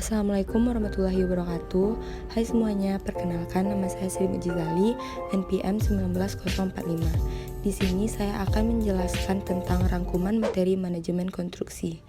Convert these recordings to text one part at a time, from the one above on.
Assalamualaikum warahmatullahi wabarakatuh. Hai semuanya, perkenalkan nama saya Sri Mujizali, NPM 19045. Di sini saya akan menjelaskan tentang rangkuman materi manajemen konstruksi.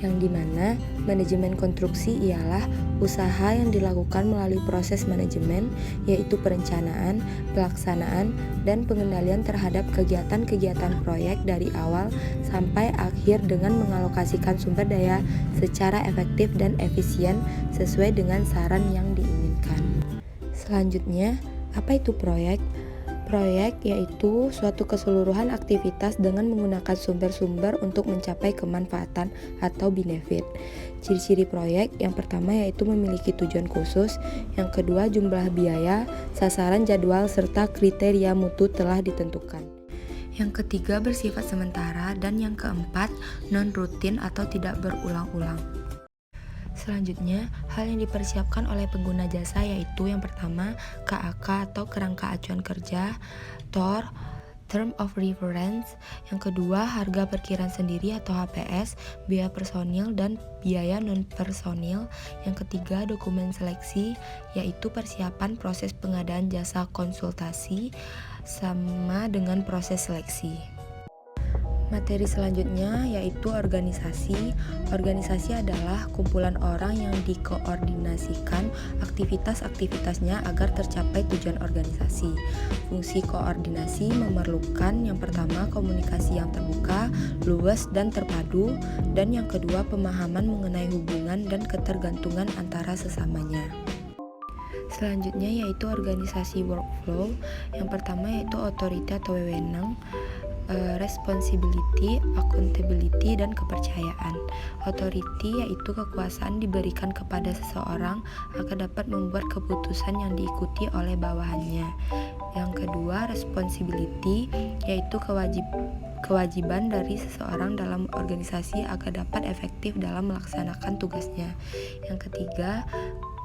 Yang dimana manajemen konstruksi ialah usaha yang dilakukan melalui proses manajemen, yaitu perencanaan, pelaksanaan, dan pengendalian terhadap kegiatan-kegiatan proyek dari awal sampai akhir dengan mengalokasikan sumber daya secara efektif dan efisien sesuai dengan saran yang diinginkan. Selanjutnya, apa itu proyek? Proyek yaitu suatu keseluruhan aktivitas dengan menggunakan sumber-sumber untuk mencapai kemanfaatan atau benefit. Ciri-ciri proyek yang pertama yaitu memiliki tujuan khusus, yang kedua jumlah biaya, sasaran jadwal, serta kriteria mutu telah ditentukan. Yang ketiga bersifat sementara, dan yang keempat non-rutin atau tidak berulang-ulang. Selanjutnya, hal yang dipersiapkan oleh pengguna jasa yaitu yang pertama, KAK atau kerangka acuan kerja, TOR, Term of Reference, yang kedua, harga parkiran sendiri atau HPS, biaya personil dan biaya non-personil, yang ketiga, dokumen seleksi, yaitu persiapan proses pengadaan jasa konsultasi sama dengan proses seleksi. Materi selanjutnya yaitu organisasi. Organisasi adalah kumpulan orang yang dikoordinasikan aktivitas-aktivitasnya agar tercapai tujuan organisasi. Fungsi koordinasi memerlukan yang pertama komunikasi yang terbuka, luas, dan terpadu, dan yang kedua pemahaman mengenai hubungan dan ketergantungan antara sesamanya. Selanjutnya yaitu organisasi workflow. Yang pertama yaitu otoriti atau wewenang, responsibility, accountability, dan kepercayaan. Authority yaitu kekuasaan diberikan kepada seseorang agar dapat membuat keputusan yang diikuti oleh bawahannya. Yang kedua, responsibility yaitu kewajiban dari seseorang dalam organisasi agar dapat efektif dalam melaksanakan tugasnya. Yang ketiga,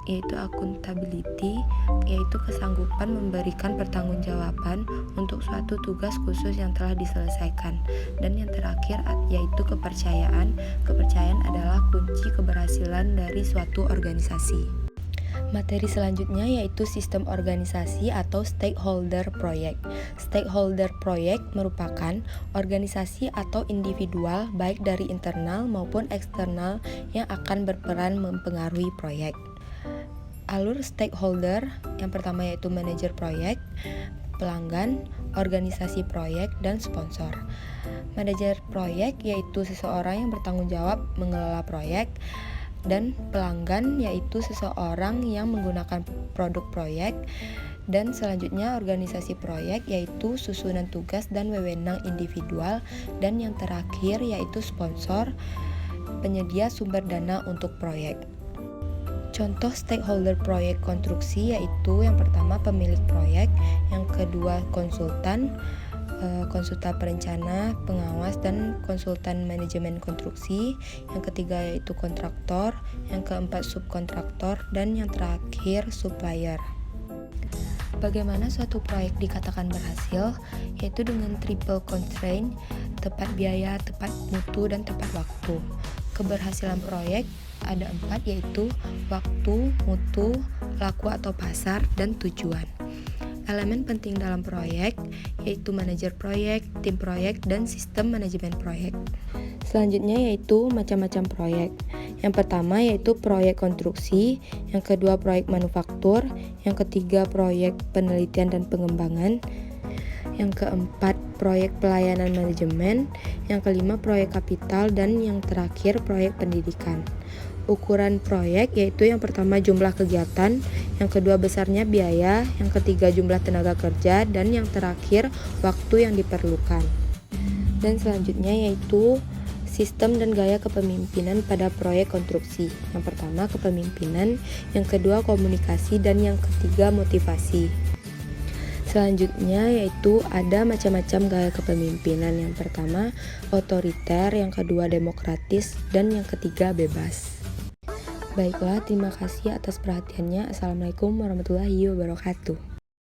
yaitu accountability, yaitu kesanggupan memberikan pertanggungjawaban untuk suatu tugas khusus yang telah diselesaikan. Dan yang terakhir yaitu kepercayaan. Kepercayaan adalah kunci keberhasilan dari suatu organisasi. Materi selanjutnya yaitu sistem organisasi atau stakeholder project. Stakeholder project merupakan organisasi atau individual baik dari internal maupun eksternal yang akan berperan mempengaruhi proyek. Alur stakeholder yang pertama yaitu manajer proyek, pelanggan, organisasi proyek, dan sponsor. Manajer proyek yaitu seseorang yang bertanggung jawab mengelola proyek, dan pelanggan yaitu seseorang yang menggunakan produk proyek, dan selanjutnya organisasi proyek yaitu susunan tugas dan wewenang individual, dan yang terakhir yaitu sponsor, penyedia sumber dana untuk proyek. Contoh stakeholder proyek konstruksi yaitu yang pertama pemilik proyek, yang kedua konsultan perencana, pengawas, dan konsultan manajemen konstruksi, yang ketiga yaitu kontraktor, yang keempat subkontraktor, dan yang terakhir supplier. Bagaimana suatu proyek dikatakan berhasil? Yaitu dengan triple constraint, tepat biaya, tepat mutu, dan tepat waktu. Keberhasilan proyek ada 4 yaitu waktu, mutu, laku atau pasar, dan tujuan. Elemen penting dalam proyek yaitu manajer proyek, tim proyek, dan sistem manajemen proyek. Selanjutnya yaitu macam-macam proyek. Yang pertama yaitu proyek konstruksi, yang kedua proyek manufaktur, yang ketiga proyek penelitian dan pengembangan, yang keempat proyek pelayanan manajemen, yang kelima proyek kapital, dan yang terakhir proyek pendidikan. Ukuran proyek yaitu yang pertama jumlah kegiatan, yang kedua besarnya biaya, yang ketiga jumlah tenaga kerja, dan yang terakhir waktu yang diperlukan. Dan selanjutnya yaitu sistem dan gaya kepemimpinan pada proyek konstruksi. Yang pertama kepemimpinan, yang kedua komunikasi, dan yang ketiga motivasi. Selanjutnya yaitu ada macam-macam gaya kepemimpinan. Yang pertama otoriter, yang kedua demokratis, dan yang ketiga bebas. Baiklah, terima kasih atas perhatiannya. Assalamualaikum warahmatullahi wabarakatuh.